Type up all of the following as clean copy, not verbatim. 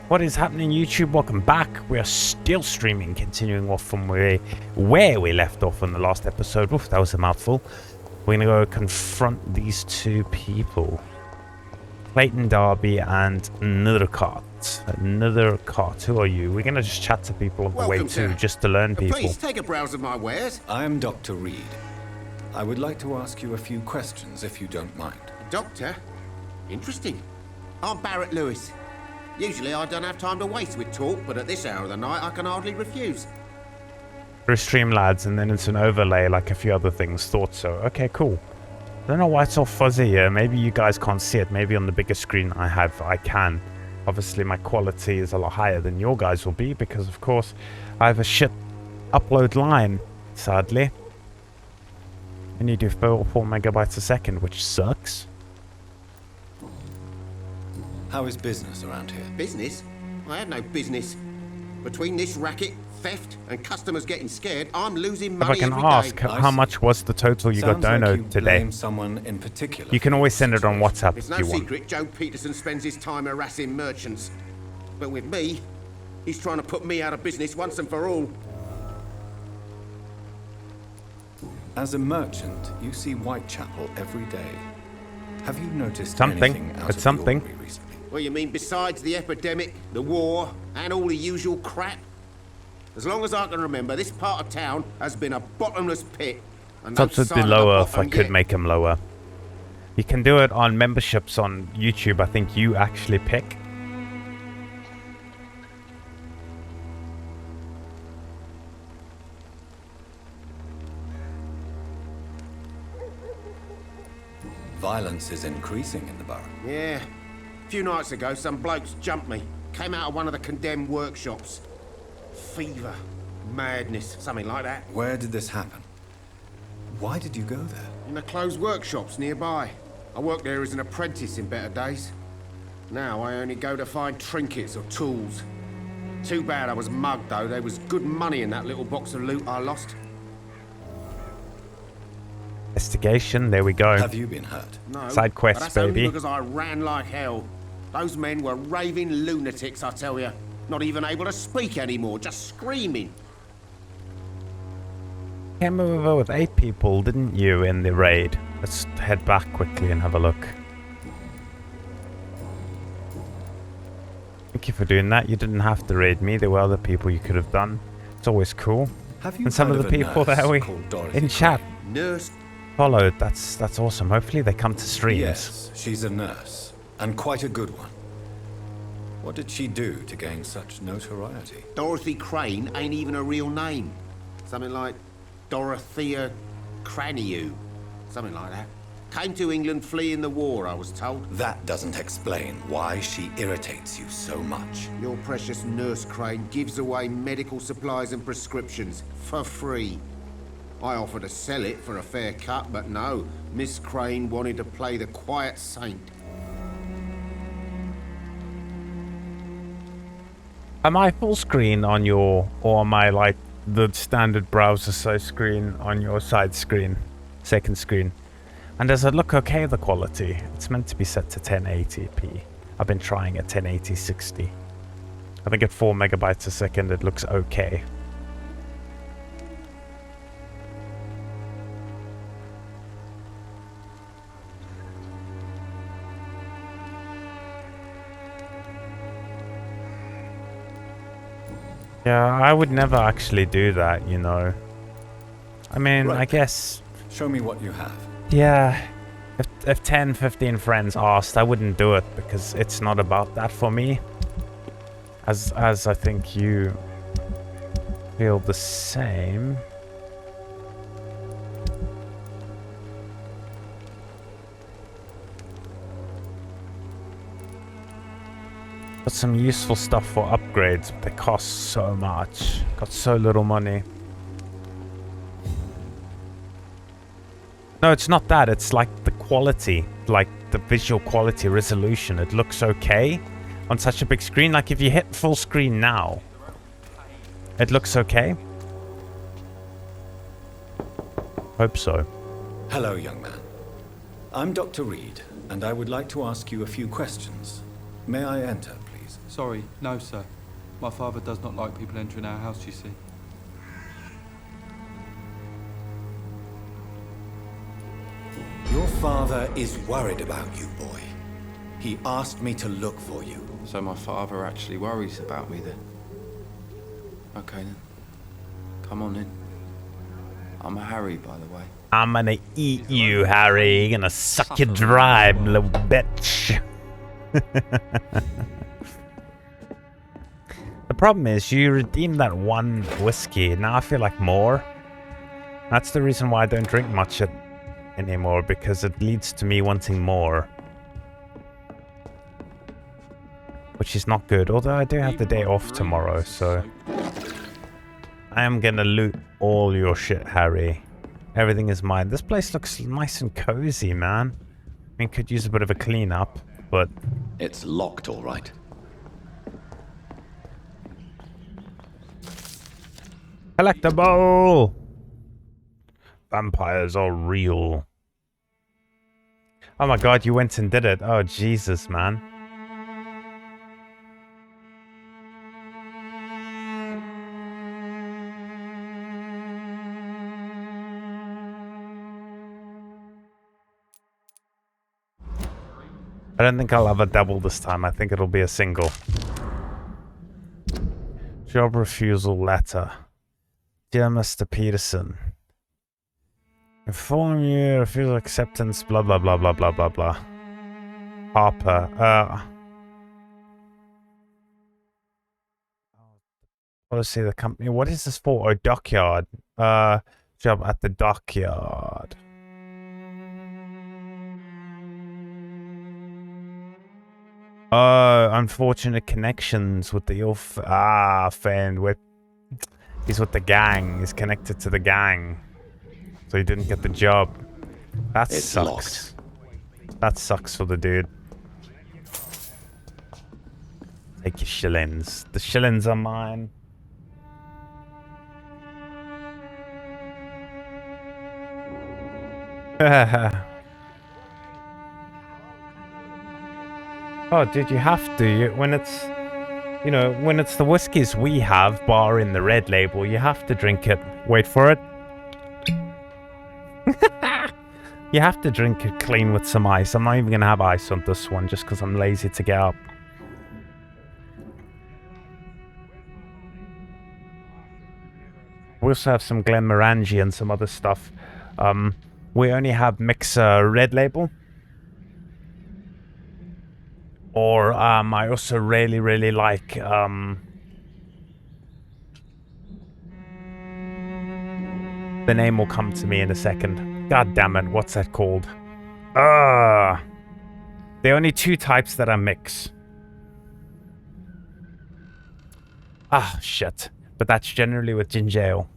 What is happening, YouTube? Welcome back. We are still streaming, continuing off from where we left off on the last episode. Oof, that was a mouthful. We're going to go confront these two people. Clayton Darby and another cart. Who are you? We're going to just chat to people on the way too, just to learn people. Please take a browse of my wares. I am Dr. Reid. I would like to ask you a few questions, if you don't mind. Doctor? Interesting. I'm Barrett Lewis. Usually I don't have time to waste with talk, but at this hour of the night I can hardly refuse. For a stream, lads, and then it's an overlay like a few other things. Thought so. Okay, cool. I don't know why it's all fuzzy here. Maybe you guys can't see it. Maybe on the bigger screen I can. Obviously my quality is a lot higher than your guys will be because, of course, I have a shit upload line, sadly. And you do 4 megabytes a second, which sucks. How is business around here? Business? I have no business. Between this racket, theft, and customers getting scared, I'm losing money every day. If I can ask, how much was the total you got donated today? Someone in particular. You can always send it on WhatsApp if you want. It's no secret Joe Peterson spends his time harassing merchants. But with me, he's trying to put me out of business once and for all. As a merchant, you see Whitechapel every day. Have you noticed anything out of something? The ordinary recently? Well, you mean besides the epidemic, the war, and all the usual crap? As long as I can remember, this part of town has been a bottomless pit. Subs would be lower if I could make them lower. You can do it on memberships on YouTube. I think you actually pick. Violence is increasing in the borough. Yeah. A few nights ago, some blokes jumped me. Came out of one of the condemned workshops. Fever, madness, something like that. Where did this happen? Why did you go there? In the closed workshops nearby. I worked there as an apprentice in better days. Now I only go to find trinkets or tools. Too bad I was mugged though. There was good money in that little box of loot I lost. Investigation, there we go. Have you been hurt? No, side quest, but that's baby. only because I ran like hell. Those men were raving lunatics, I tell you. Not even able to speak anymore, just screaming. Came over with 8 people, didn't you, in the raid? Let's head back quickly and have a look. Thank you for doing that. You didn't have to raid me. There were other people you could have done. It's always cool. Have you and some of the people that we in chat Nurse followed. That's awesome. Hopefully they come to streams. Yes, she's a nurse, and quite a good one. What did she do to gain such notoriety? Dorothy Crane ain't even a real name. Something like Dorothea Craniu. Something like that. Came to England fleeing the war, I was told. That doesn't explain why she irritates you so much. Your precious Nurse Crane gives away medical supplies and prescriptions for free. I offered to sell it for a fair cut, but no. Miss Crane wanted to play the quiet saint. Am I full screen on your, or am I like the standard browser size screen on your side screen, second screen? And does it look okay, the quality? It's meant to be set to 1080p. I've been trying at 1080 60. I think at 4 megabytes a second it looks okay. Yeah, I would never actually do that, you know. I mean, right. I guess... Show me what you have. Yeah, if 10, 15 friends asked, I wouldn't do it because it's not about that for me. As I think you feel the same. Got some useful stuff for upgrades, but they cost so much. Got so little money. No, it's not that. It's like the quality, like the visual quality resolution. It looks okay on such a big screen. Like if you hit full screen now, it looks okay. Hope so. Hello, young man. I'm Dr. Reid, and I would like to ask you a few questions. May I enter, please? Sorry, no, sir. My father does not like people entering our house, you see. Your father is worried about you, boy. He asked me to look for you. So my father actually worries about me then? Okay then. Come on in. I'm Harry, by the way. I'm gonna eat you, Harry. You're gonna suck your dry, little bitch. The problem is, you redeemed that one whiskey. Now I feel like more. That's the reason why I don't drink much anymore, because it leads to me wanting more. Which is not good, although I do have the day off tomorrow, so... I am gonna loot all your shit, Harry. Everything is mine. This place looks nice and cozy, man. I mean, could use a bit of a clean up, but... It's locked, all right. Collectible! Vampires are real. Oh my god, you went and did it. Oh, Jesus, man. I don't think I'll have a double this time. I think it'll be a single. Job refusal letter. Dear Mr. Peterson. Inform you, refusal acceptance, blah blah blah blah blah blah blah. Harper. Policy of the company. What is this for? Oh, dockyard. Job at the dockyard. Oh, unfortunate connections with the friend with... He's with the gang. He's connected to the gang. So he didn't get the job. That sucks. That sucks for the dude. Take your shillings. The shillings are mine. Oh, dude, you have to. When it's, you know, when it's the whiskies we have, bar in the red label, you have to drink it. Wait for it. You have to drink it clean with some ice. I'm not even going to have ice on this one just because I'm lazy to get up. We also have some Glenmorangie and some other stuff. We only have mixer red label. Or I also really like the name will come to me in a second. God damn it, what's that called? There are only two types that are mix. Ah, shit. But that's generally with ginger ale.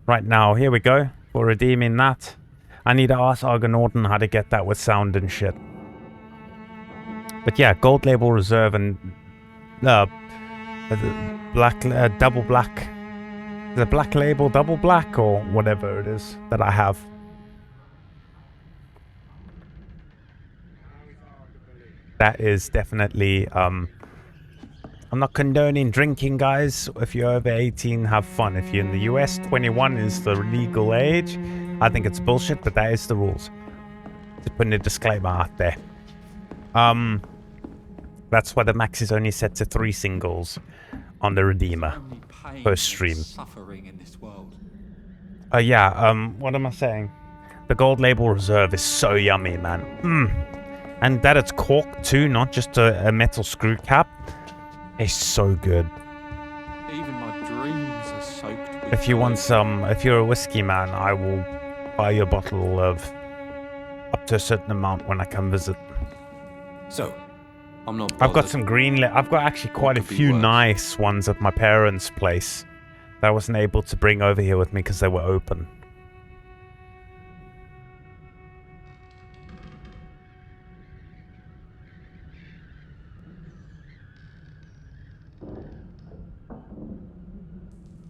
Right now, here we go. For redeeming that. I need to ask Argonautan how to get that with sound and shit. But yeah, gold label reserve and black double black. The black label double black or whatever it is that I have. That is definitely I'm not condoning drinking, guys. If you're over 18, have fun. If you're in the US, 21 is the legal age. I think it's bullshit, but that is the rules. Just putting a disclaimer out there. That's why the max is only set to 3 singles on the Redeemer per stream. What am I saying? The gold label reserve is so yummy, man. And that it's corked too, not just a metal screw cap. It's so good. Even my dreams are soaked with If you want some, if you're a whiskey man, I will buy you a bottle of up to a certain amount when I come visit. So, I'm not I've got some green. I've got actually quite a few nice ones at my parents' place that I wasn't able to bring over here with me because they were open.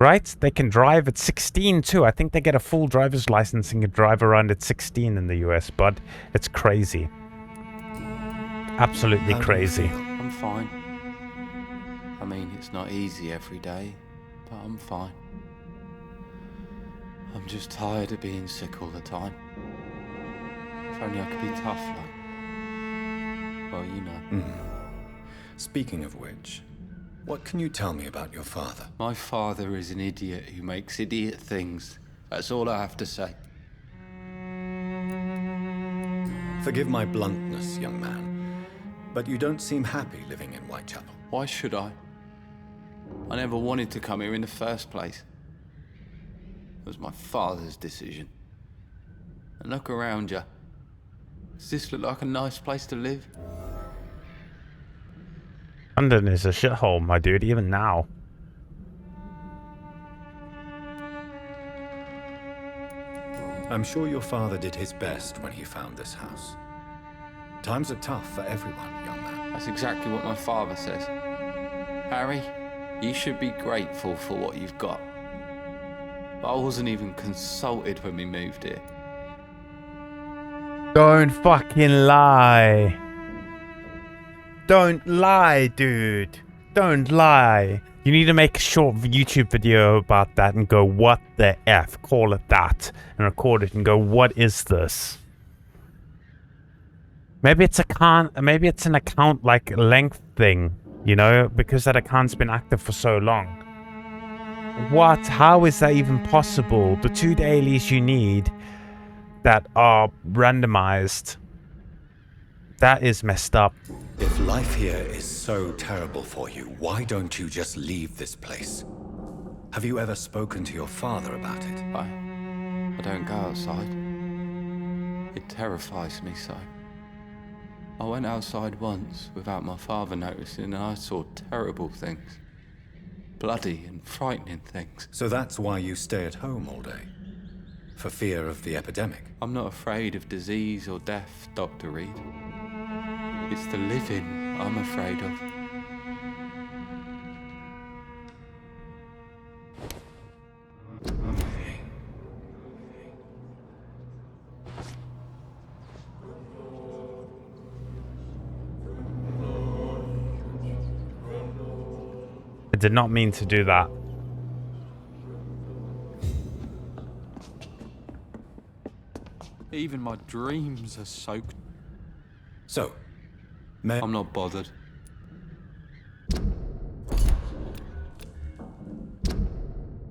Right? They can drive at 16 too. I think they get a full driver's license and can drive around at 16 in the US, but it's crazy. Absolutely crazy. I'm fine. I mean, it's not easy every day, but I'm fine. I'm just tired of being sick all the time. If only I could be tough, like... Well, you know. Speaking of which, what can you tell me about your father? My father is an idiot who makes idiot things. That's all I have to say. Forgive my bluntness, young man, but you don't seem happy living in Whitechapel. Why should I? I never wanted to come here in the first place. It was my father's decision. And look around you. Does this look like a nice place to live? London is a shithole, my dude, even now. I'm sure your father did his best when he found this house. Times are tough for everyone, young man. That's exactly what my father says. Harry, you should be grateful for what you've got. But I wasn't even consulted when we moved here. Don't fucking lie. Don't lie, dude. Don't lie. You need to make a short YouTube video about that and go, what the F? Call it that. And record it and go, what is this? Maybe it's maybe it's an account like length thing, you know, because that account's been active for so long. What? How is that even possible? The 2 dailies you need that are randomized. That is messed up. If life here is so terrible for you, why don't you just leave this place? Have you ever spoken to your father about it? I don't go outside. It terrifies me so. I went outside once without my father noticing and I saw terrible things. Bloody and frightening things. So that's why you stay at home all day? For fear of the epidemic? I'm not afraid of disease or death, Dr. Reid. It's the living I'm afraid of. I did not mean to do that. Even my dreams are soaked. So, I'm not bothered.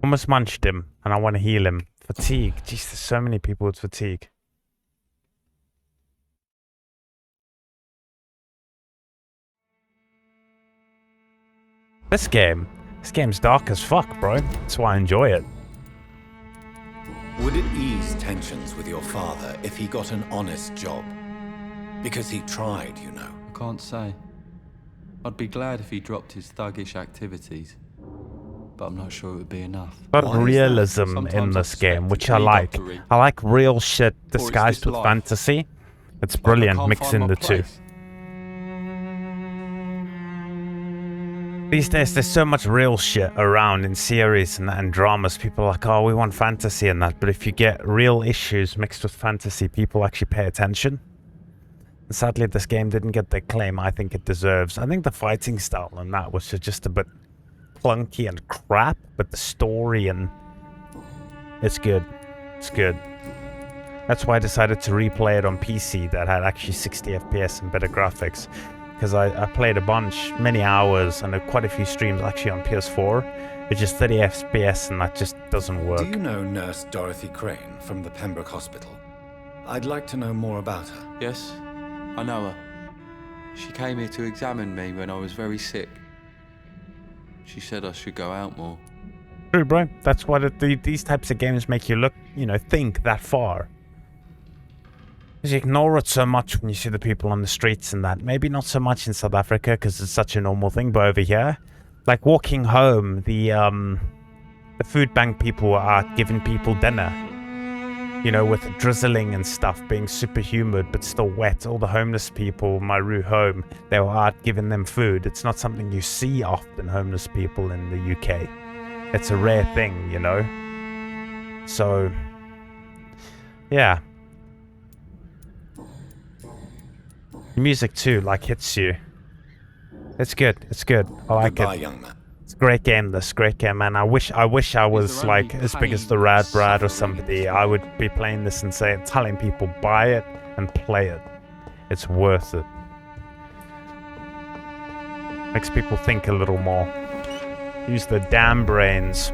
Almost munched him, and I want to heal him. Fatigue. Jeez, there's so many people with fatigue. This game's dark as fuck, bro. That's why I enjoy it. Would it ease tensions with your father if he got an honest job? Because he tried, you know. I can't say. I'd be glad if he dropped his thuggish activities, but I'm not sure it would be enough. But realism in this game, which I like. I like real shit disguised with fantasy. It's brilliant mixing the two. These days, there's so much real shit around in series and dramas. People are like, oh, we want fantasy and that. But if you get real issues mixed with fantasy, people actually pay attention. And sadly, this game didn't get the acclaim I think it deserves. I think the fighting style and that was just a bit clunky and crap. But the story and... it's good. It's good. That's why I decided to replay it on PC that had actually 60 FPS and better graphics. Because I played a bunch, many hours, and quite a few streams actually on PS4. It's just 30 FPS and that just doesn't work. Do you know Nurse Dorothy Crane from the Pembroke Hospital? I'd like to know more about her. Yes, I know her. She came here to examine me when I was very sick. She said I should go out more. True, bro. That's what these types of games make you look, you know, think that far. Because you ignore it so much when you see the people on the streets and that. Maybe not so much in South Africa because it's such a normal thing, but over here, like walking home, the food bank people were out giving people dinner. You know, with drizzling and stuff, being super humid but still wet. All the homeless people in my route home, they were out giving them food. It's not something you see often, homeless people in the UK. It's a rare thing, you know? So, yeah. The music too, like, hits you. It's good. It's good. I like Goodbye, it. young man. It's a great game. This great game, man. I wish I was like as big as the Rad Brad or somebody. I would be playing this and telling people buy it and play it. It's worth it. Makes people think a little more. Use their damn brains.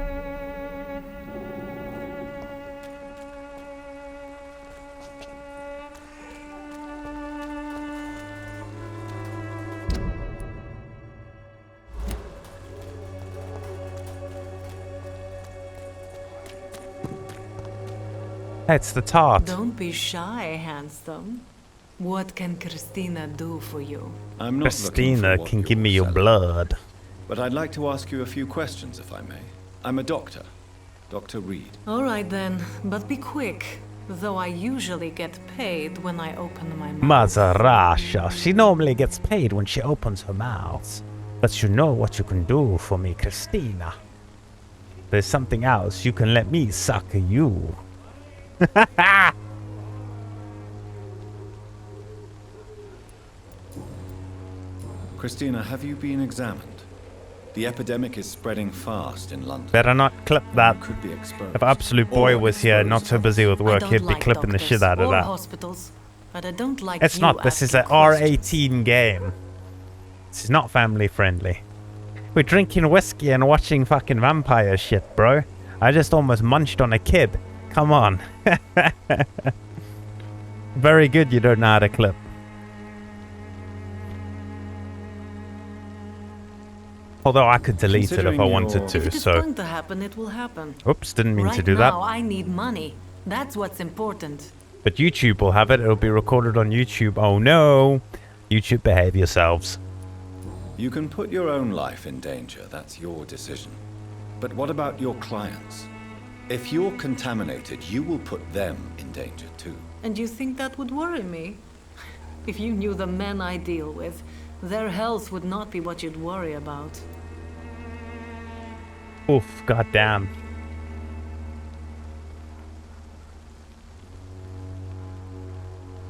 It's the tart. Don't be shy, handsome. What can Christina do for you? I'm not Christina looking for what can give you're me your selling, blood. but I'd like to ask you a few questions, if I may. I'm a doctor, Dr. Reid. All right then, but be quick. Though I usually get paid when I open my mouth. Mother Russia, she normally gets paid when she opens her mouth. But you know what you can do for me, Christina. There's something else. You can let me suck you. Christina, have you been examined? The epidemic is spreading fast in London. Better not clip that. You could be exposed. If Absolute Boy Or was here, not so busy with I work, don't he'd be like clipping the doctors shit out of or that. hospitals, but I don't like It's you not. This is asking an questions. R18 game. This is not family friendly. We're drinking whiskey and watching fucking vampire shit, bro. I just almost munched on a kid. Come on. Very good you don't know how to clip. Although I could delete it if I wanted If to, it is so... going to happen, it will happen. Oops, didn't mean right to do now, that. I need money. That's what's important. But YouTube will have it. It'll be recorded on YouTube. Oh no! YouTube, behave yourselves. You can put your own life in danger. That's your decision. But what about your clients? If you're contaminated, you will put them in danger too. And you think that would worry me? If you knew the men I deal with, their health would not be what you'd worry about. Oof, goddamn.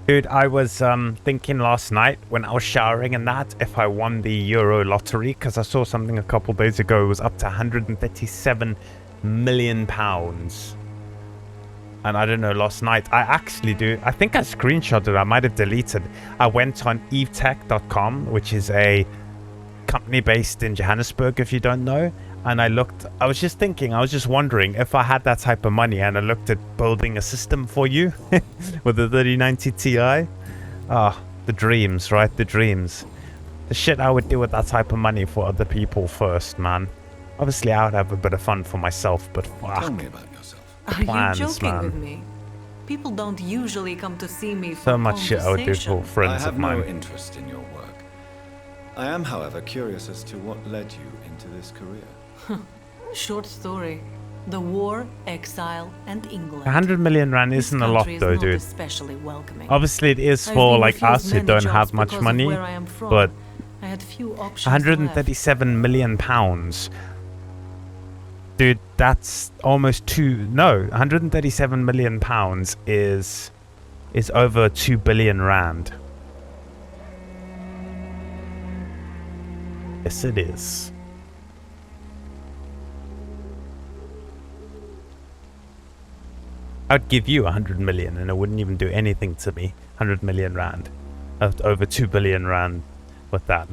Dude, I was thinking last night when I was showering and that, if I won the Euro lottery, because I saw something a couple days ago, it was up to 137 million pounds. And I don't know, last night, I actually do, I think I screenshotted it, I might have deleted. I went on evetech.com, which is a company based in Johannesburg, if you don't know. And I looked, I was just thinking, I was just wondering if I had that type of money and I looked at building a system for you with the 3090 Ti. Ah, the dreams, right? The dreams. The shit I would do with that type of money for other people first, man. Obviously, I would have a bit of fun for myself, but fuck. Tell me about yourself. Are plans, you joking man. with me? People don't usually come to see me for So much shit I would do for conversation. I friends have of no mine. interest in your work. I am, however, curious as to what led you into this career. Short story. The war, exile, and England. 100 million rand This isn't a lot country is though, not dude. especially welcoming. Obviously, it is I've for been like refused us who many don't jobs have much because of money, where I am from. but I had few options 137 million pounds. Dude, that's almost 137 million pounds is over 2 billion rand. Yes, it is. I'd give you 100 million and it wouldn't even do anything to me. 100 million rand. Over 2 billion rand with that.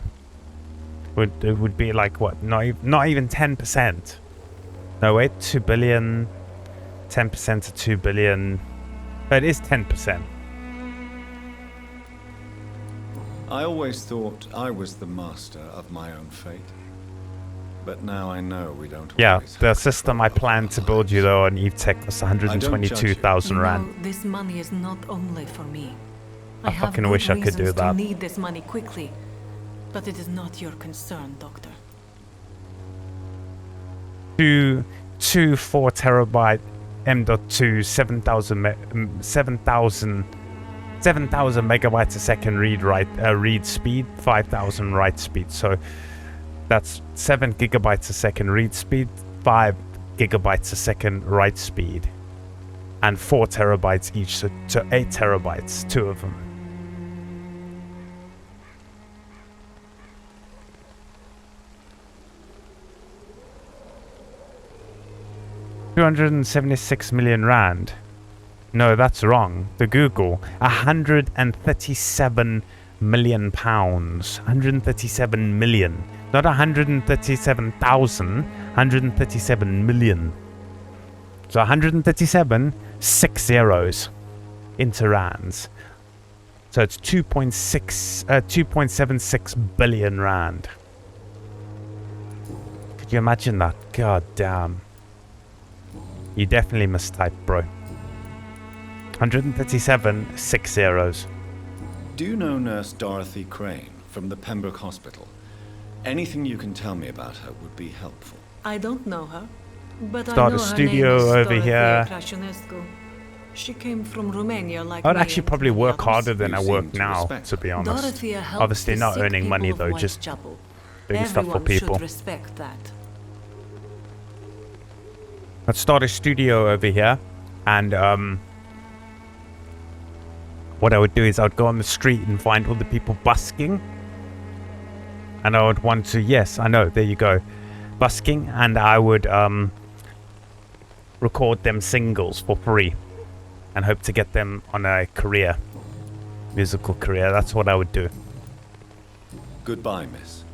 It would be like what? Not even 10%. No, wait, 2 billion. 10% to 2 billion. But it is 10%. I always thought I was the master of my own fate. But now I know we don't Yeah, always the have system I control planned over to our build you lives. though on EveTech was I don't judge you. 122,000 You rand. know, this money is not only for me. I have fucking good wish I could do reasons to that. need this money quickly, but it is not your concern, Doctor. Two 4 terabyte M.2 7,000 megabytes a second read speed, 5,000 write speed. So that's 7 gigabytes a second read speed, 5 gigabytes a second write speed, and 4 terabytes each, so 8 terabytes, 2 of them. 276 million rand. No, that's wrong. The Google. 137 million pounds. 137 million. Not 137,000. 137 million. So 137, 6 zeros into rands. So it's 2.76 billion rand. Could you imagine that? God damn. You definitely mistyped, bro. 137, 6 zeros. Do you know Nurse Dorothy Crane from the Pembroke Hospital? Anything you can tell me about her would be helpful. I don't know her, but Start I a know studio her name is over Dorothea here. Crasionescu. She came from Romania like I'd me actually and probably many work others. harder than I You work seem to now, respect to be honest. Dorothea helped Obviously the not sick earning money people of though, just Whitechapel. doing stuff for Everyone people. should respect that. Let's start a studio over here, and what I would do is I would go on the street and find all the people busking, and I would want to, yes, I know, there you go, busking, and I would record them singles for free and hope to get them on a career, musical career. That's what I would do. Goodbye, miss.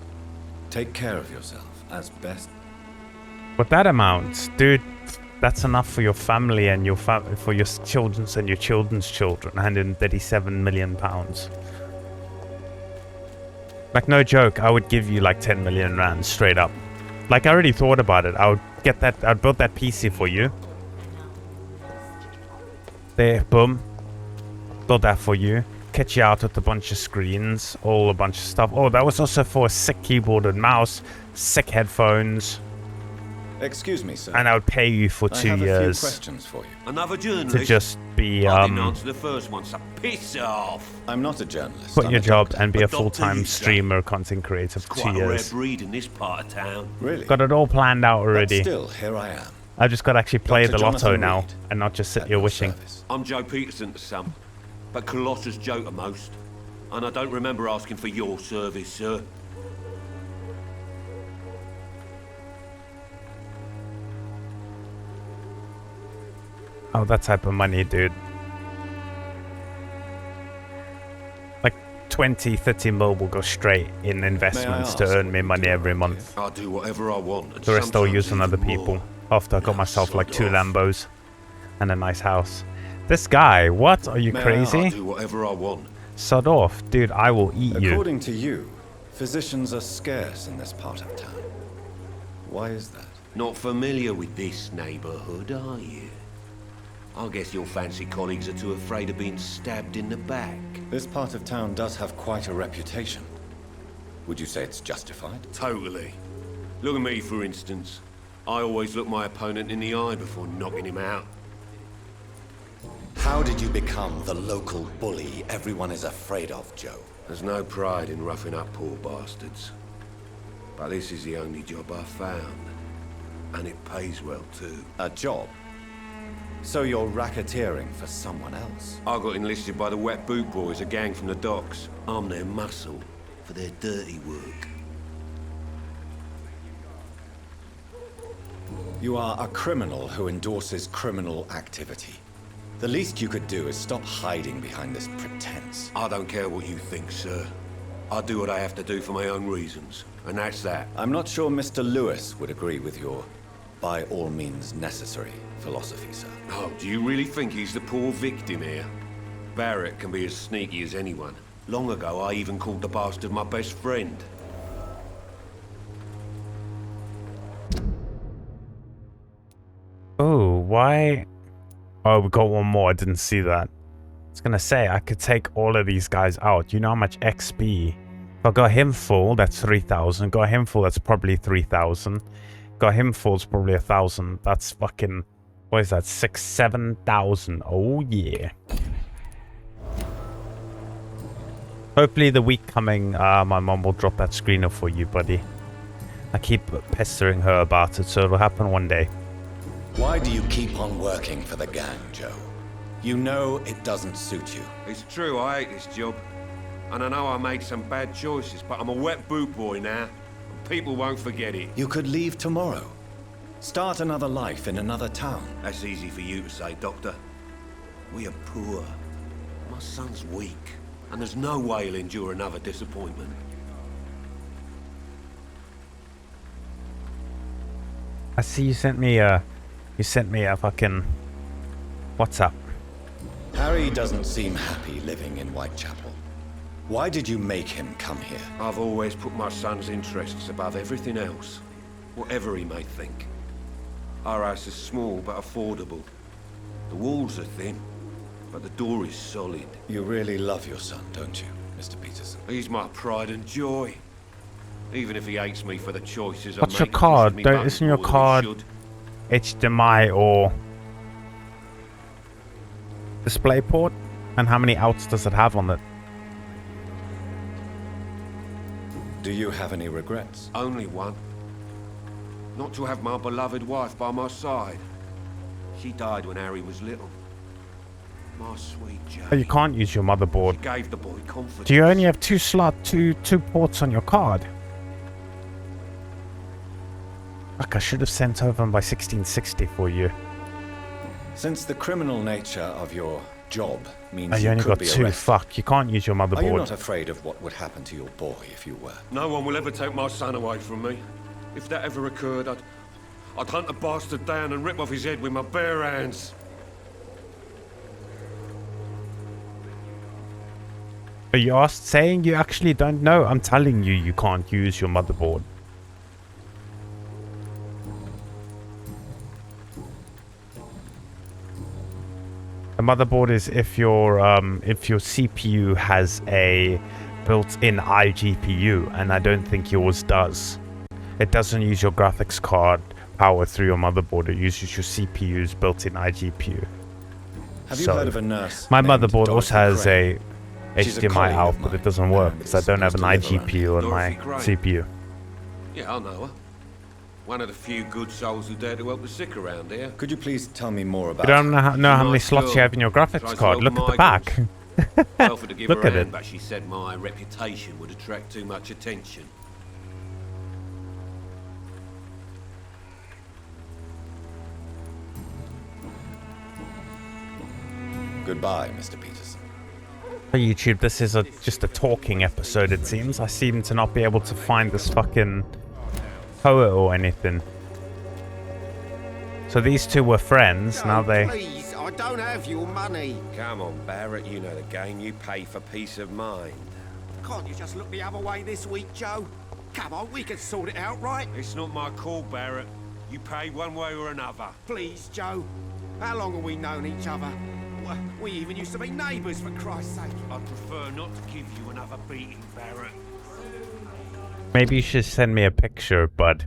Take care of yourself as best. But that amount, dude, that's enough for your family and your for your children's and your children's children. 137 million pounds. Like, no joke, I would give you like 10 million rand straight up. Like, I already thought about it. I would get that, I'd build that PC for you. There, boom. Build that for you. Catch you out with a bunch of screens, all a bunch of stuff. Oh, that was also for a sick keyboard and mouse, sick headphones. Excuse me, sir. And I would pay you for I 2 have years. a few questions for you. Another journalist? To just be, I didn't answer the first one, so piss off. I'm not a journalist. quit I'm your a job doctor. and be a doctor, full-time you say? streamer, content creator for 2 Quite a rare years. breed in this part of town. Really? Got it all planned out But already. still, here I am. I've just got to actually play Dr. the lotto Jonathan now Reid, and not just sit at here your wishing. service. I'm Joe Peterson to some, but Colossus Joe to most. And I don't remember asking for your service, sir. Oh, that type of money, dude. Like 20, 30 mil will go straight in investments to ask earn me what money you do every around month. I'll do whatever I want. And The rest I'll use on sometimes other even people. more. After I got Now, myself like sod 2 off. Lambos and a nice house. This guy, what? Are you May I I'll crazy? do whatever I want. Sod off. Dude, I will eat you. According to you, physicians are scarce in this part of town. Why is that? Not familiar with this neighborhood, are you? I guess your fancy colleagues are too afraid of being stabbed in the back. This part of town does have quite a reputation. Would you say it's justified? Totally. Look at me, for instance. I always look my opponent in the eye before knocking him out. How did you become the local bully everyone is afraid of, Joe? There's no pride in roughing up poor bastards. But this is the only job I've found. And it pays well, too. A job? So you're racketeering for someone else? I got enlisted by the Wet Boot Boys, a gang from the docks. I'm their muscle for their dirty work. You are a criminal who endorses criminal activity. The least you could do is stop hiding behind this pretense. I don't care what you think, sir. I do what I have to do for my own reasons. And that's that. I'm not sure Mr. Lewis would agree with your by all means necessary philosophy, sir. Oh, do you really think he's the poor victim here? Barrett can be as sneaky as anyone. Long ago, I even called the bastard my best friend. Oh, why? Oh, we got one more. I didn't see that. I was gonna say, I could take all of these guys out. You know how much XP? If I got him full, that's 3,000. Got him full, that's probably 3,000. Got him full, it's probably 1,000. That's fucking... What is that? 7,000. Oh, yeah. Hopefully the week coming, my mom will drop that screener for you, buddy. I keep pestering her about it, so it'll happen one day. Why do you keep on working for the gang, Joe? You know it doesn't suit you. It's true, I hate this job. And I know I made some bad choices, but I'm a wet boot boy now. And people won't forget it. You could leave tomorrow. Start another life in another town. That's easy for you to say, Doctor. We are poor. My son's weak, and there's no way he'll endure another disappointment. I see you sent me a fucking WhatsApp. Harry doesn't seem happy living in Whitechapel. Why did you make him come here? I've always put my son's interests above everything else, whatever he may think. Our house is small but affordable. The walls are thin, but the door is solid. You really love your son, don't you, Mr. Peterson? He's my pride and joy. Even if he hates me for the choices I What's your make, card? he pushes me back Isn't your more than he card should. HDMI or DisplayPort? And how many outs does it have on it? Do you have any regrets? Only one. Not to have my beloved wife by my side. She died when Harry was little. My sweet Jane. Oh, you can't use your motherboard. She gave the boy confidence. Do you only have two ports on your card? Fuck, I should have sent over by 1660 for you. Since the criminal nature of your job means Oh, you only could got be two. arrested, Fuck, you can't use your are you motherboard. not afraid of what would happen to your boy if you were? No one will ever take my son away from me. If that ever occurred, I'd hunt the bastard down and rip off his head with my bare hands. Are you saying you actually don't know? I'm telling you, you can't use your motherboard. A motherboard is if your CPU has a built-in iGPU, and I don't think yours does. It doesn't use your graphics card power through your motherboard. It uses your CPU's built-in iGPU. Have you heard of a nurse? My named motherboard Dorothy also has Crane? a She's a HDMI colleague out, of but it mine, doesn't work and because I don't have an supposed to live iGPU on my Dorothy CPU. Yeah, I know her. One of the few good souls who dare to help the sick around here. Could you please tell me more about You don't know how many Nice slots you girl. have in your graphics Tries to card. help Look at the back. migrants. I offered to give Look her at a hand, it. but she said my reputation would attract too much attention. Goodbye, Mr. Peterson. For YouTube, this is just a talking episode, it seems. I seem to not be able to find this fucking poet or anything. So these two were friends, now they... Please, I don't have your money. Come on, Barrett, you know the game. You pay for peace of mind. Can't you just look the other way this week, Joe? Come on, we can sort it out, right? It's not my call, Barrett. You pay one way or another. Please, Joe. How long have we known each other? We even used to be neighbours, for Christ's sake. I'd prefer not to give you another beating, Barrett. Maybe you should send me a picture, bud.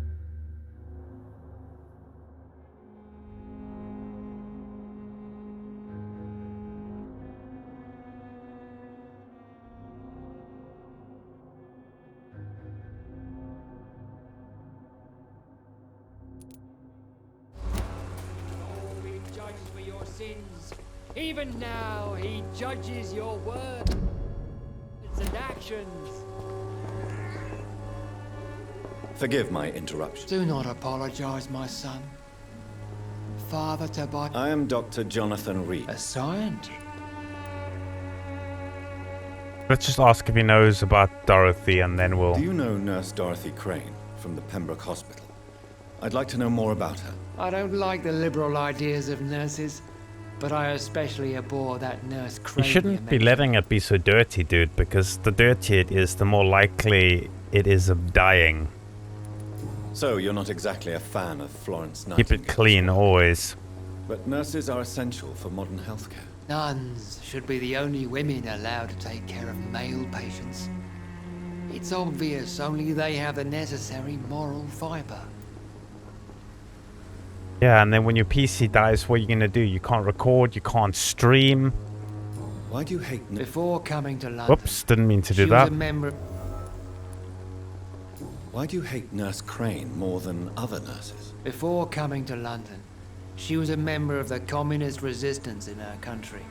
Even now, he judges your words and actions. Forgive my interruption. Do not apologize, my son. Father to by I am Dr. Jonathan Reid. a scientist. Let's just ask if he knows about Dorothy and then we'll... Do you know Nurse Dorothy Crane from the Pembroke Hospital? I'd like to know more about her. I don't like the liberal ideas of nurses, but I especially abhor that nurse You Crane. shouldn't be letting it be so dirty, dude, because the dirtier it is, the more likely it is of dying. So, you're not exactly a fan of Florence Keep Nightingale. it clean, always. But nurses are essential for modern healthcare. Nuns should be the only women allowed to take care of male patients. It's obvious only they have the necessary moral fiber. Yeah, and then when your PC dies, what are you gonna do? You can't record, you can't stream. Why do you hate Before coming to London, Whoops, didn't mean to do she was that. a member. Why do you hate Nurse Crane more than other nurses? Before coming to London, she was a member of the communist resistance in her country.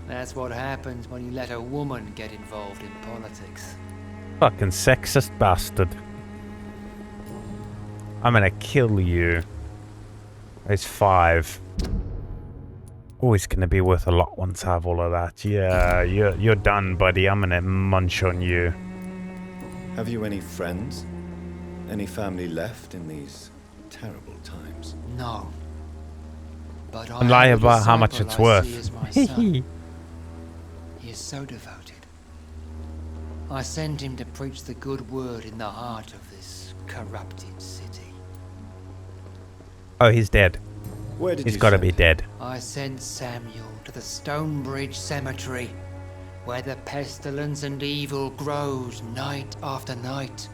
That's what happens when you let a woman get involved in politics. Fucking sexist bastard. I'm gonna kill you. It's 5. Always gonna be worth a lot once I have all of that. Yeah, you're done, buddy. I'm gonna munch on you. Have you any friends? Any family left in these terrible times? No. But I And lie have a about how much disciple it's I see worth. as my son. He is so devoted. I sent him to preach the good word in the heart of this corrupted city. Oh, he's dead. Where did He's you gotta send be him? dead. I sent Samuel to the Stonebridge Cemetery, where the pestilence and evil grows night after night.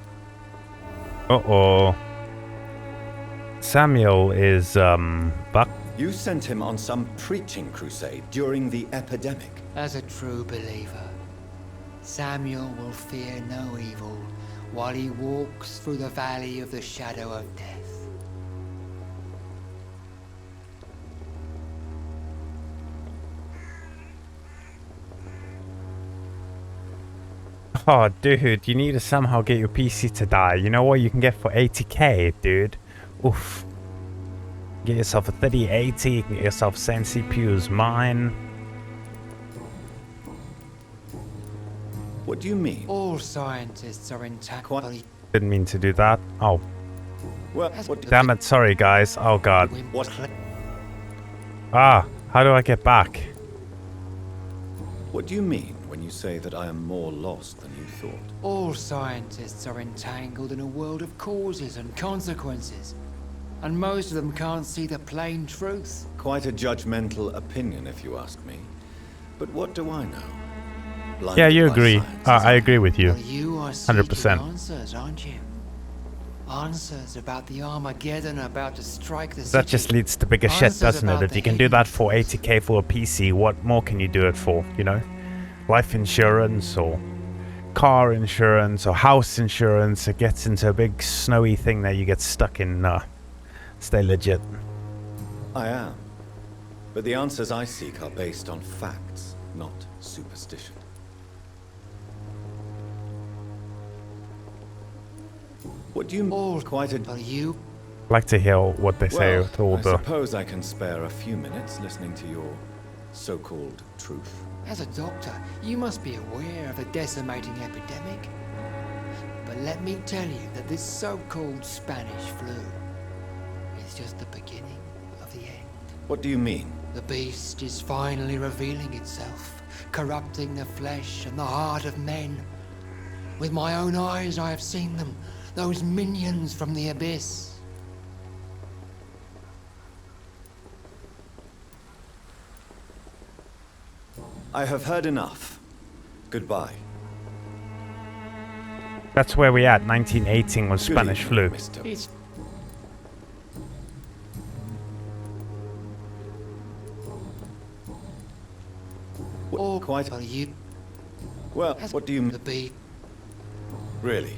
Uh-oh. Samuel is, Buck. You sent him on some preaching crusade during the epidemic. As a true believer, Samuel will fear no evil while he walks through the valley of the shadow of death. Oh, dude, you need to somehow get your PC to die. You know what you can get for 80k, dude? Oof. Get yourself a 3080, you can get yourself same CPU as mine. What do you mean? All scientists are intact. Didn't mean to do that. Oh, Well, what damn it, sorry guys. Oh god. What? Ah, how do I get back? What do you mean when you say that I am more lost than you thought? All scientists are entangled in a world of causes and consequences, and most of them can't see the plain truth. Quite a judgmental opinion, if you ask me. But what do I know? Blinded Yeah, you by agree. science, I agree with you. Well, you are seeking 100%. answers, aren't you? Answers about the Armageddon about to strike the That city. just leads to bigger shit, Answers doesn't it? about If the you can do that hidden for 80k for a PC, what more can you do it for, you know? Life insurance or car insurance or house insurance. It gets into a big snowy thing that you get stuck in. Stay legit. I am. But the answers I seek are based on facts, not superstition. What do you mean? Quite a... Are you? Like to hear what they say Well, with all I the... suppose I can spare a few minutes listening to your so-called truth. As a doctor, you must be aware of the decimating epidemic. But let me tell you that this so-called Spanish flu is just the beginning of the end. What do you mean? The beast is finally revealing itself, corrupting the flesh and the heart of men. With my own eyes I have seen them, those minions from the abyss. I have heard enough. Goodbye. That's where we at. 1918 was Good Spanish evening, flu. Mr. It's all Quite... are you Well, what do you the beast? really?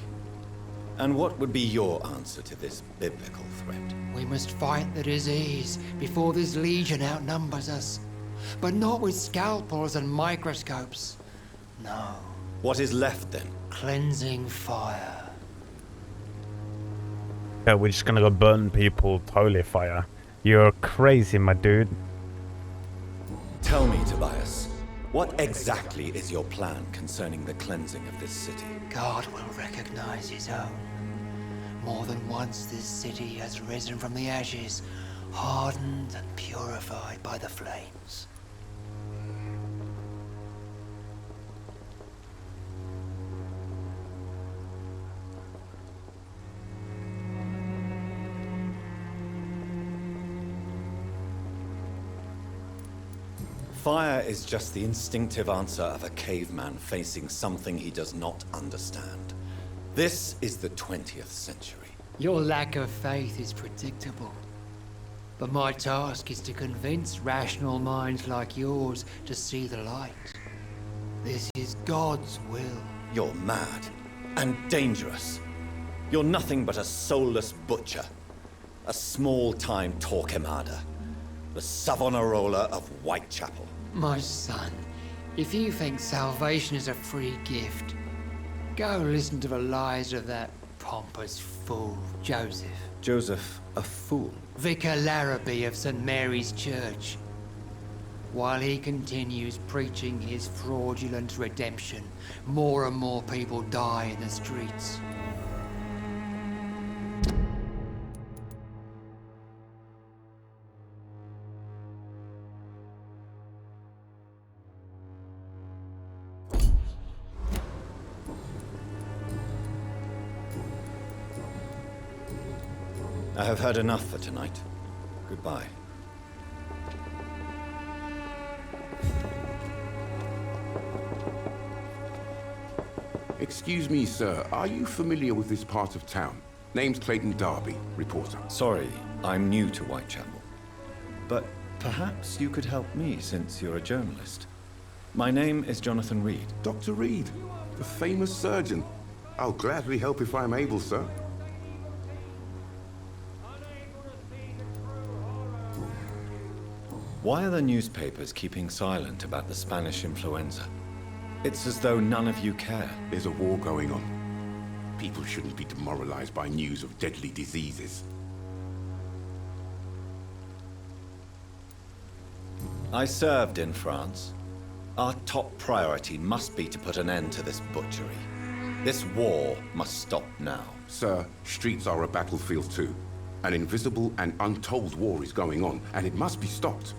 And what would be your answer to this biblical threat? We must fight the disease before this legion outnumbers us. But not with scalpels and microscopes. No. What is left then? Cleansing fire. Yeah, we're just gonna go burn people with holy fire. You're crazy, my dude. Tell me, Tobias, what exactly is your plan concerning the cleansing of this city? God will recognize his own. More than once this city has risen from the ashes, hardened and purified by the flames. Fire is just the instinctive answer of a caveman facing something he does not understand. This is the 20th century. Your lack of faith is predictable. But my task is to convince rational minds like yours to see the light. This is God's will. You're mad and dangerous. You're nothing but a soulless butcher. A small-time Torquemada. The Savonarola of Whitechapel. My son, if you think salvation is a free gift, go listen to the lies of that pompous fool, Joseph. Joseph, a fool? Vicar Larrabee of St. Mary's Church. While he continues preaching his fraudulent redemption, more and more people die in the streets. I have heard enough for tonight. Goodbye. Excuse me, sir. Are you familiar with this part of town? Name's Clayton Darby, reporter. Sorry, I'm new to Whitechapel. But perhaps you could help me since you're a journalist. My name is Jonathan Reid. Dr. Reid, the famous surgeon. I'll gladly help if I'm able, sir. Why are the newspapers keeping silent about the Spanish influenza? It's as though none of you care. There's a war going on. People shouldn't be demoralized by news of deadly diseases. I served in France. Our top priority must be to put an end to this butchery. This war must stop now. Sir, streets are a battlefield too. An invisible and untold war is going on, and it must be stopped.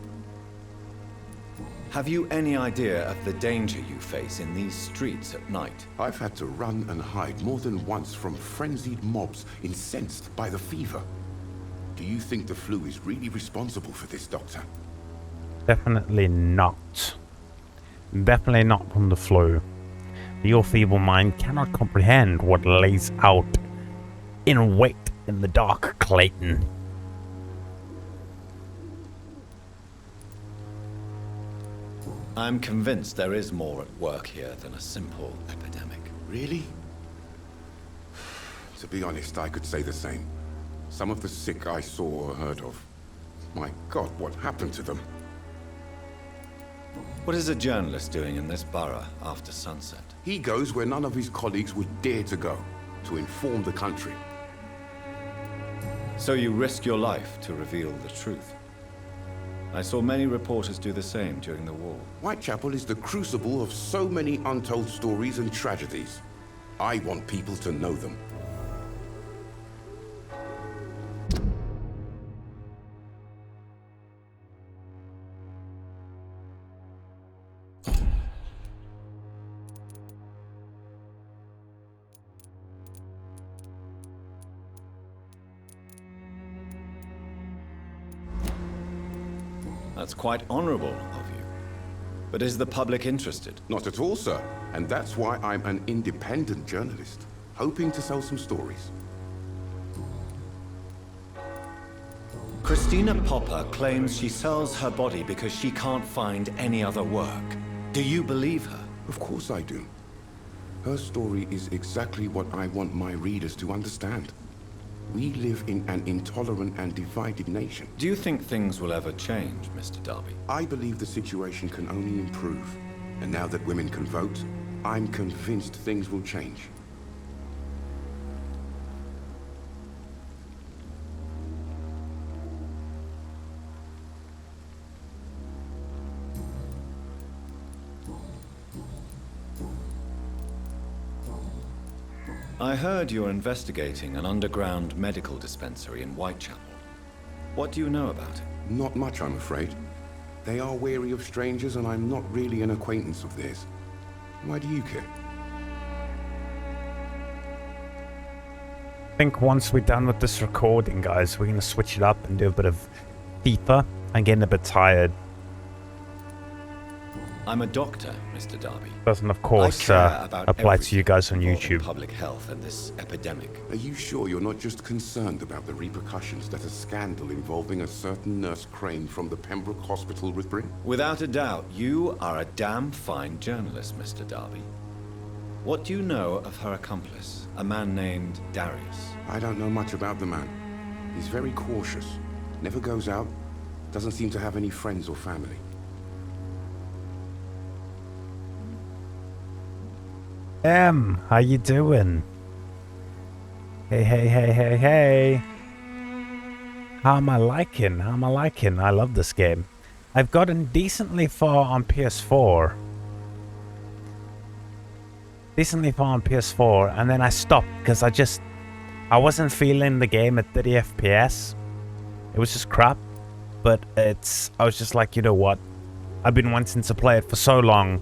Have you any idea of the danger you face in these streets at night? I've had to run and hide more than once from frenzied mobs incensed by the fever. Do you think the flu is really responsible for this, Doctor? Definitely not. Definitely not from the flu. Your feeble mind cannot comprehend what lays out in wait in the dark, Clayton. I'm convinced there is more at work here than a simple epidemic. Really? To be honest, I could say the same. Some of the sick I saw or heard of. My God, what happened to them? What is a journalist doing in this borough after sunset? He goes where none of his colleagues would dare to go, to inform the country. So you risk your life to reveal the truth. I saw many reporters do the same during the war. Whitechapel is the crucible of so many untold stories and tragedies. I want people to know them. That's quite honorable of you. But is the public interested? Not at all, sir. And that's why I'm an independent journalist, hoping to sell some stories. Christina Popper claims she sells her body because she can't find any other work. Do you believe her? Of course I do. Her story is exactly what I want my readers to understand. We live in an intolerant and divided nation. Do you think things will ever change, Mr. Darby? I believe the situation can only improve. And now that women can vote, I'm convinced things will change. I heard you're investigating an underground medical dispensary in Whitechapel. What do you know about it? Not much, I'm afraid. They are wary of strangers, and I'm not really an acquaintance of theirs. Why do you care? I think once we're done with this recording, guys, we're going to switch it up and do a bit of FIFA. I'm getting a bit tired. I'm a doctor, Mr. Darby. Doesn't, of course, apply to you guys on YouTube. Public health and this epidemic. Are you sure you're not just concerned about the repercussions that a scandal involving a certain Nurse Crane from the Pembroke Hospital would bring? Without a doubt, you are a damn fine journalist, Mr. Darby. What do you know of her accomplice, a man named Darius? I don't know much about the man. He's very cautious, never goes out, doesn't seem to have any friends or family. How you doing? Hey, hey, hey, hey, hey. How am I liking? How am I liking? I love this game. I've gotten decently far on PS4. And then I stopped because I wasn't feeling the game at 30 FPS. It was just crap. But I was just like, you know what? I've been wanting to play it for so long.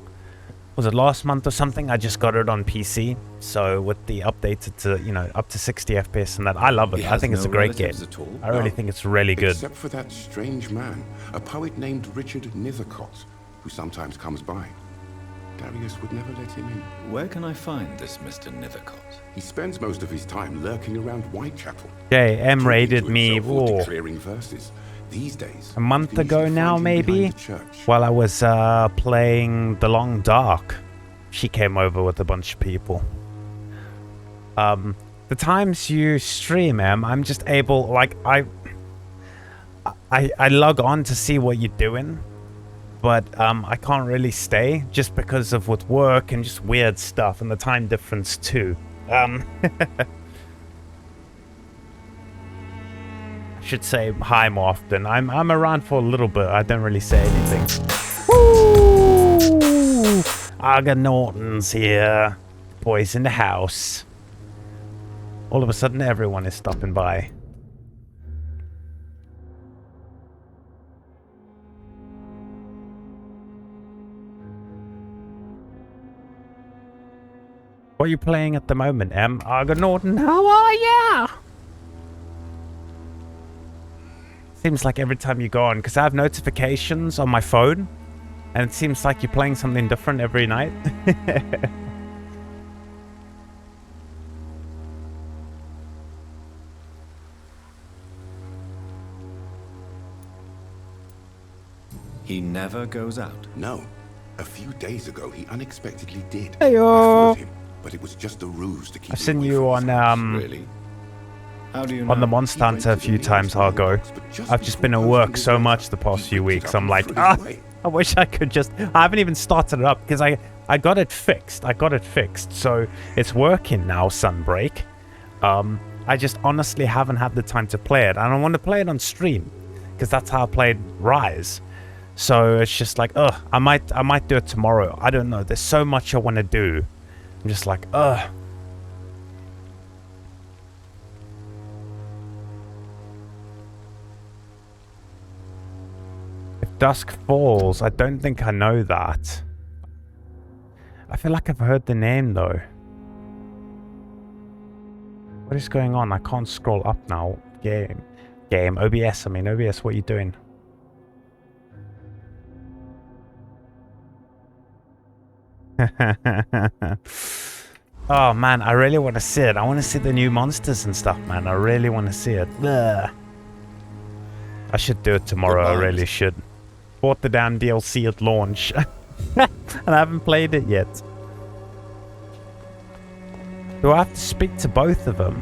Was it last month or something? I just got it on PC. So with the updated to, you know, up to 60 FPS and that, I love it. I think it's a great game. I really think it's really good. Except for that strange man, a poet named Richard Nethercott, who sometimes comes by. Darius would never let him in. Where can I find this Mr. Nethercott? He spends most of his time lurking around Whitechapel. M raided me declaring verses. These days, a month ago now, maybe, while I was playing The Long Dark. She came over with a bunch of people. The times you stream, I'm just able, like, I log on to see what you're doing, but I can't really stay just because of with work and just weird stuff and the time difference too. Should say hi more often. I'm around for a little bit. I don't really say anything. Woo! Argonauts here. Boys in the house. All of a sudden, everyone is stopping by. What are you playing at the moment, Argonaut? How are ya? Seems like every time you go on, because I have notifications on my phone, and it seems like you're playing something different every night. He never goes out. No. A few days ago, he unexpectedly did. Heyo. I followed him, but it was just a ruse to keep. I've seen you on Really? How do you know? on the Monster Hunter a few times, Argo. I've just been at work so much the past few weeks. I'm like, I wish I could just. I haven't even started it up because I got it fixed. So it's working now, Sunbreak. I just honestly haven't had the time to play it, and I want to play it on stream because that's how I played Rise. So it's just like, I might do it tomorrow. I don't know. There's so much I want to do. I'm just like, If dusk falls, I don't think I know that. I feel like I've heard the name though. What is going on? I can't scroll up now. Game. OBS, OBS, what are you doing? Oh man, I really want to see it. I want to see the new monsters and stuff, man. I really want to see it. Ugh. I should do it tomorrow. I really should. Bought the damn DLC at launch. And I haven't played it yet. Do I have to speak to both of them?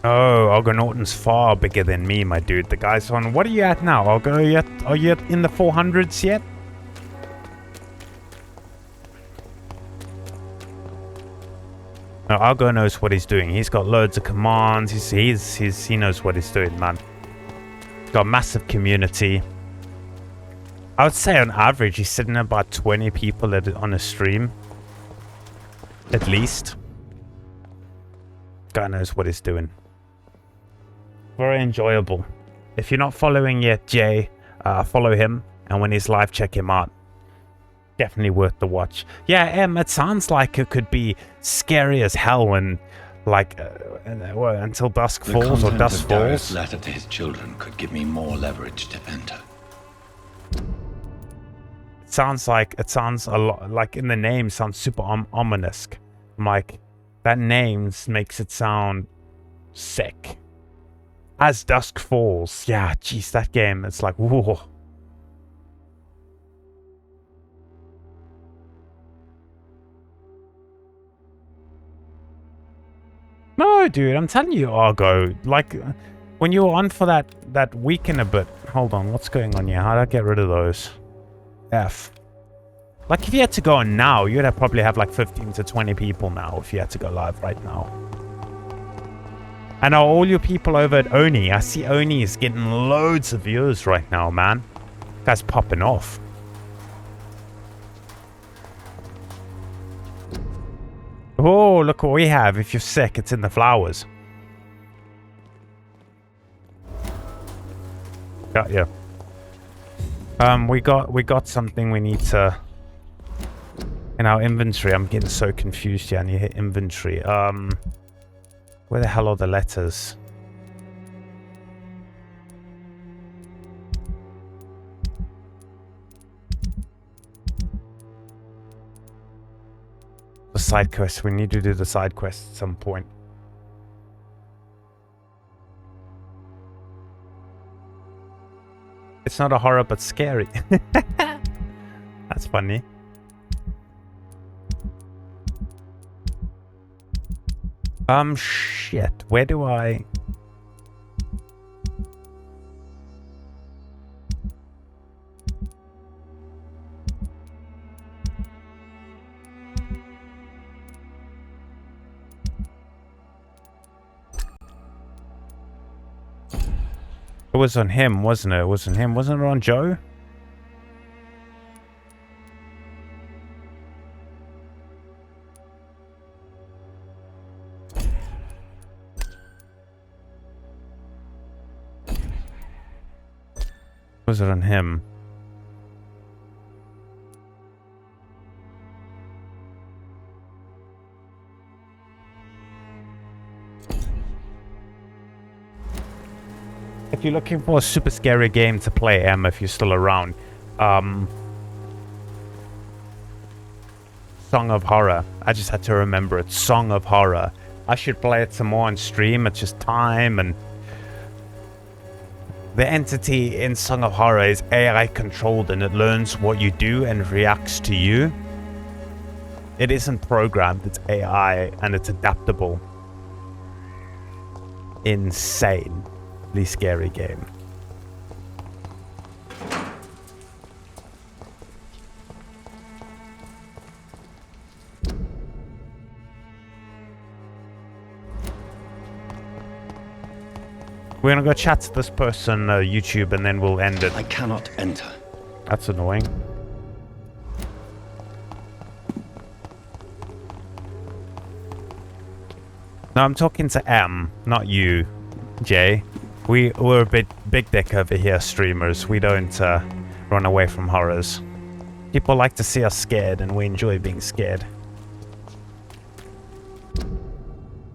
Oh, Argonautan's far bigger than me, my dude. The guy's on... What are you at now, Argo? Are you in the 400s yet? No, Argo knows what he's doing. He's got loads of commands. He knows what he's doing, man. He's got a massive community. I would say on average, he's sitting at about 20 people on a stream. At least. Guy knows what he's doing. Very enjoyable. If you're not following yet, Jay, follow him. And when he's live, check him out. Definitely worth the watch. Yeah, it sounds like it could be scary as hell when, like, until dusk falls or dusk falls. The letter to his children could give me more leverage to enter. It sounds a lot like in the name. Sounds super ominous. Like that name makes it sound sick. As dusk falls, yeah, jeez, that game. It's like whoa. No, dude, I'm telling you, Argo. Like, when you were on for that week and a bit. Hold on, what's going on here? How do I get rid of those? F. Like, if you had to go on now, you'd probably have like 15 to 20 people now if you had to go live right now. And are all your people over at Oni? I see Oni is getting loads of views right now, man. Guy's popping off. Oh, look what we have. If you're sick, it's in the flowers. Got you. We got something we need to in our inventory. I'm getting so confused here. And you hit inventory. Where the hell are the letters? The side quest. We need to do the side quest at some point. It's not a horror, but scary. That's funny. Shit. Where do I... It was on him, wasn't it? It was on him. Wasn't it on Joe? Was it on him? If you're looking for a super scary game to play, Em, if you're still around, Song of Horror. I just had to remember it. Song of Horror. I should play it some more on stream. It's just time, and the entity in Song of Horror is AI controlled, and it learns what you do and reacts to you. It isn't programmed, it's AI, and it's adaptable. Insanely scary game. We're gonna go chat to this person, YouTube, and then we'll end it. I cannot enter. That's annoying. No, I'm talking to M, not you, Jay. We're a big dick over here, streamers. We don't run away from horrors. People like to see us scared, and we enjoy being scared.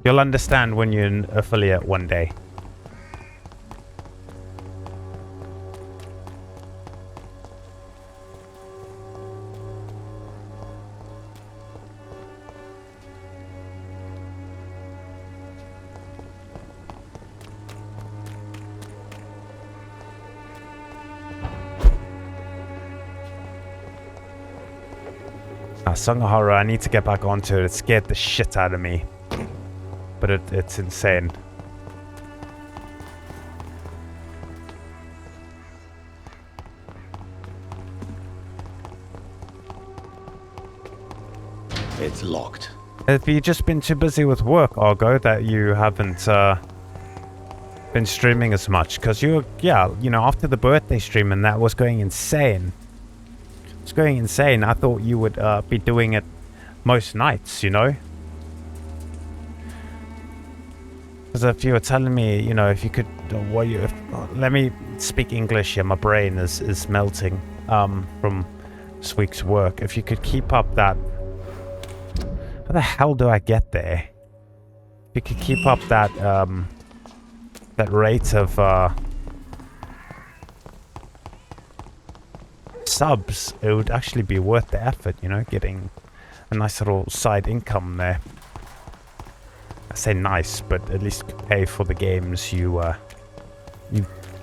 You'll understand when you're an affiliate one day. Song of Horror, I need to get back onto it. It scared the shit out of me. But it's insane. It's locked. Have you just been too busy with work, Argo, that you haven't been streaming as much? Because after the birthday stream, and that was going insane. It's going insane. I thought you would be doing it most nights, you know? Because if you were telling me, if you could... let me speak English here. My brain is melting from this week's work. If you could keep up that... How the hell do I get there? If you could keep up that that rate of... subs, it would actually be worth the effort, getting a nice little side income there. I say nice, but at least pay for the games you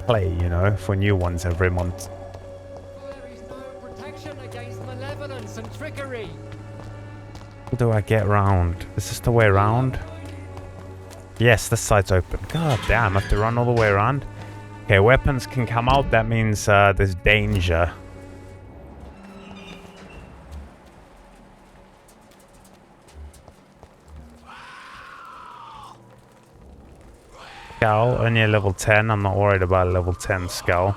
play, for new ones every month. There is no protection against malevolence and trickery. How do I get around? Is this the way around? Yes, this side's open. God damn, I have to run all the way around. Okay, weapons can come out. That means there's danger. Scowl, only a level 10. I'm not worried about a level 10 scowl.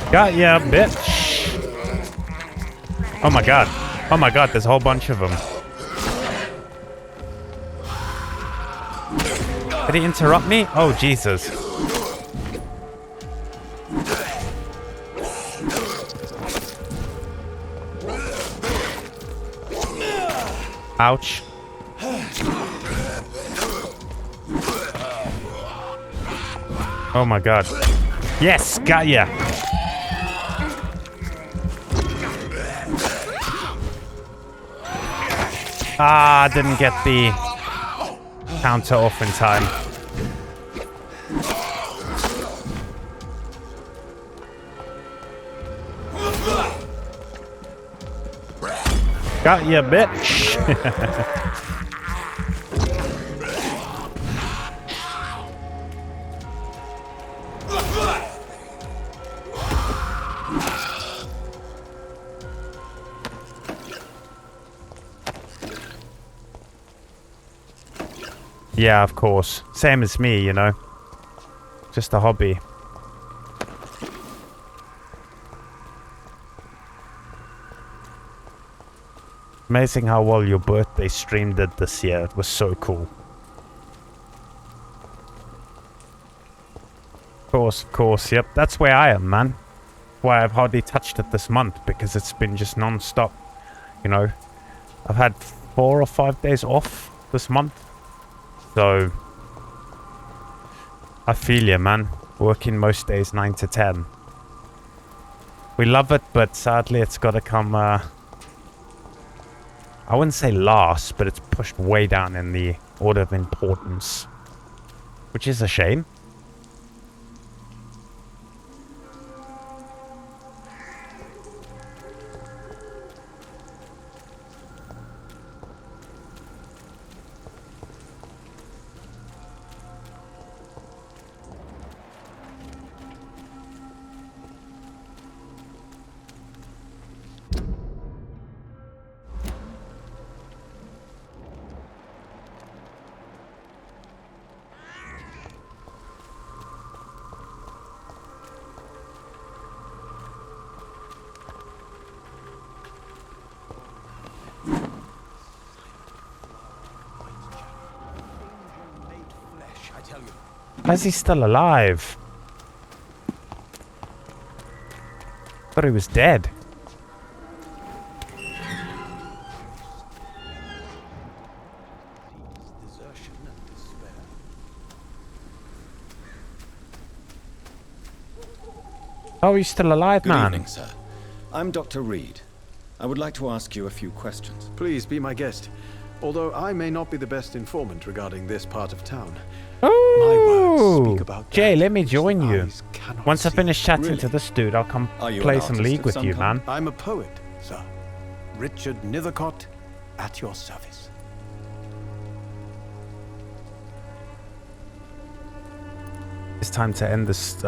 Got ya, bitch. Oh my god. Oh my god, there's a whole bunch of them. Did he interrupt me? Oh, Jesus. Ouch. Oh my god. Yes, got ya. Ah, didn't get the counter off in time. Got ya, bitch. Yeah, of course. Same as me, you know. Just a hobby. Amazing how well your birthday stream did this year. It was so cool. Of course, yep. That's where I am, man. Why I've hardly touched it this month, because it's been just non-stop. You know, I've had 4 or 5 days off this month. So, I feel you, man. Working most days 9 to 10. We love it, but sadly it's got to come, I wouldn't say last, but it's pushed way down in the order of importance. Which is a shame. Why is he still alive? Thought he was dead. Oh, he's still alive, man. Good evening, sir. I'm Dr. Reid. I would like to ask you a few questions. Please be my guest. Although I may not be the best informant regarding this part of town. Oh, Jay, let me join you. Once I finish chatting to this dude, I'll come play some League with you, man. I'm a poet, sir. Richard Nethercott, at your service. It's time to end this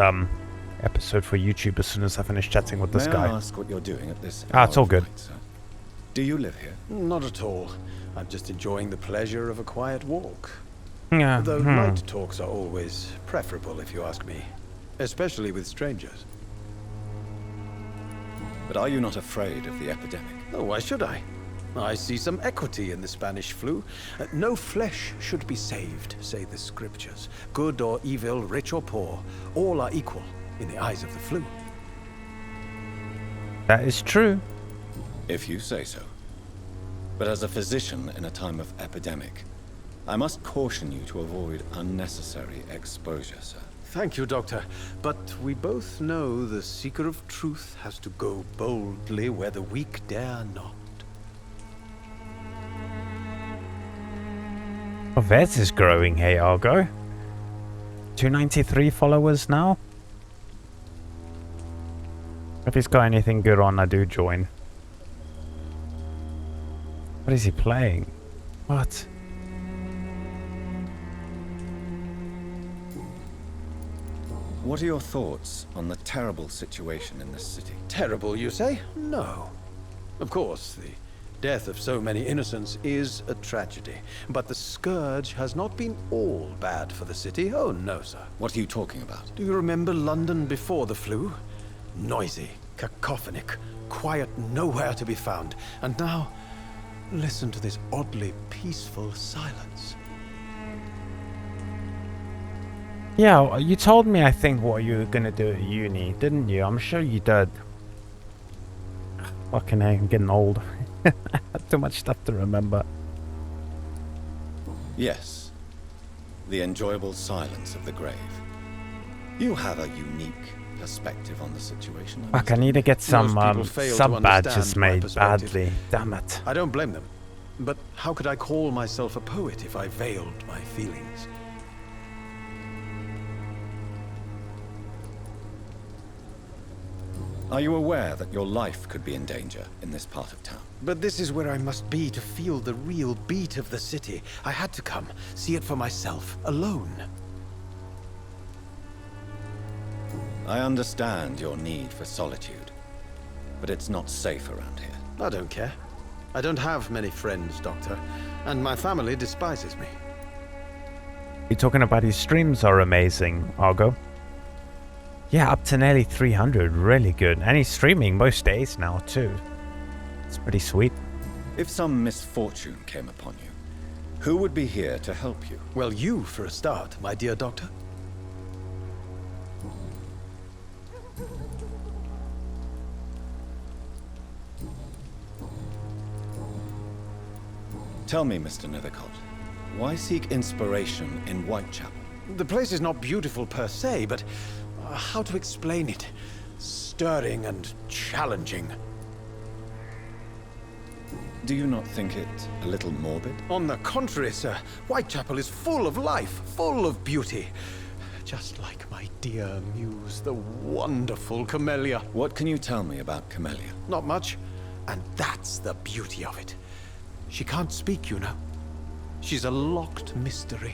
episode for YouTube as soon as I finish chatting with this guy. May I ask what you're doing at this it's all good. Night, sir? Do you live here? Not at all. I'm just enjoying the pleasure of a quiet walk. Yeah. Though night talks are always preferable, if you ask me. Especially with strangers. But are you not afraid of the epidemic? Oh, why should I? I see some equity in the Spanish flu. No flesh should be saved, say the scriptures. Good or evil, rich or poor, all are equal in the eyes of the flu. That is true. If you say so. But as a physician in a time of epidemic, I must caution you to avoid unnecessary exposure, sir. Thank you, Doctor. But we both know the seeker of truth has to go boldly where the weak dare not. Oh, Vez is growing, hey Argo. 293 followers now. If he's got anything good on, I do join. What is he playing? What? What are your thoughts on the terrible situation in this city? Terrible, you say? No. Of course, the death of so many innocents is a tragedy. But the scourge has not been all bad for the city. Oh, no, sir. What are you talking about? Do you remember London before the flu? Noisy, cacophonic, quiet nowhere to be found. And now, listen to this oddly peaceful silence. Yeah, you told me, I think, what you were gonna do at uni, didn't you? I'm sure you did. Fucking hell, I'm getting old. I have too much stuff to remember. Yes. The enjoyable silence of the grave. You have a unique perspective on the situation. Fuck, I need to get some sub badges made badly. Damn it. I don't blame them. But how could I call myself a poet if I veiled my feelings? Are you aware that your life could be in danger in this part of town? But this is where I must be to feel the real beat of the city. I had to come, see it for myself, alone. I understand your need for solitude, but it's not safe around here. I don't care. I don't have many friends, Doctor, and my family despises me. You're talking about his streams are amazing, Argo. Yeah, up to nearly 300, really good. And he's streaming most days now too. It's pretty sweet. If some misfortune came upon you, who would be here to help you? Well, you for a start, my dear Doctor. Tell me, Mr. Nethercott, why seek inspiration in Whitechapel? The place is not beautiful per se, but how to explain it? Stirring and challenging. Do you not think it a little morbid? On the contrary, sir. Whitechapel is full of life, full of beauty. Just like my dear muse, the wonderful Camellia. What can you tell me about Camellia? Not much. And that's the beauty of it. She can't speak, you know. She's a locked mystery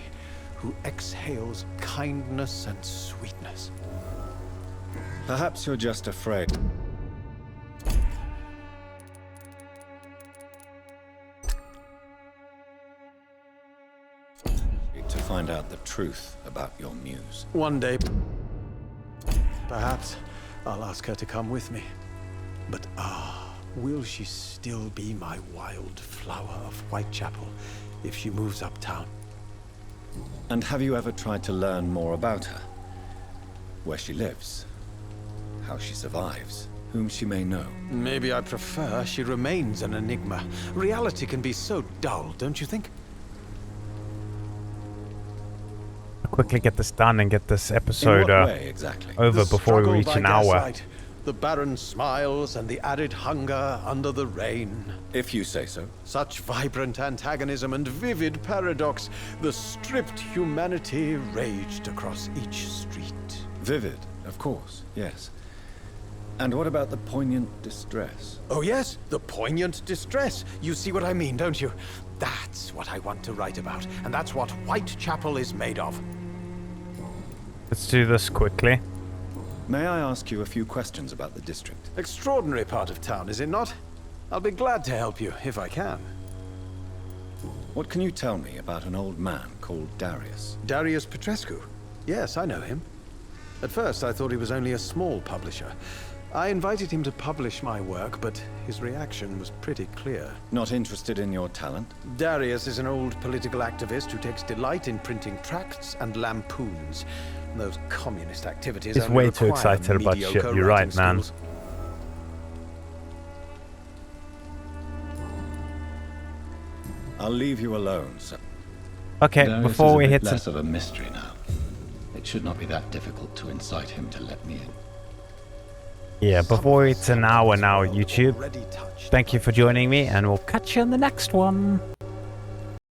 who exhales kindness and sweetness. Perhaps you're just afraid. To find out the truth about your muse. One day, perhaps I'll ask her to come with me. But will she still be my wild flower of Whitechapel if she moves uptown? And have you ever tried to learn more about her? Where she lives? How she survives? Whom she may know? Maybe I prefer she remains an enigma. Reality can be so dull, don't you think? I'll quickly get this done and get this episode exactly? over before we reach an hour. Gaslight, the barren smiles and the arid hunger under the rain. If you say so. Such vibrant antagonism and vivid paradox. The stripped humanity raged across each street. Vivid, of course, yes. And what about the poignant distress? Oh yes, the poignant distress. You see what I mean, don't you? That's what I want to write about, and that's what Whitechapel is made of. Let's do this quickly. May I ask you a few questions about the district? Extraordinary part of town, is it not? I'll be glad to help you, if I can. What can you tell me about an old man called Darius? Darius Petrescu? Yes, I know him. At first, I thought he was only a small publisher. I invited him to publish my work, but his reaction was pretty clear. Not interested in your talent? Darius is an old political activist who takes delight in printing tracts and lampoons. Those communist activities He's way too excited about shit. You're right, man. I'll leave you alone, sir. Okay, before we hit less of a mystery now. It should not be that difficult to incite him to let me in. Yeah, before it's an hour now, YouTube. Thank you for joining me, and we'll catch you in the next one.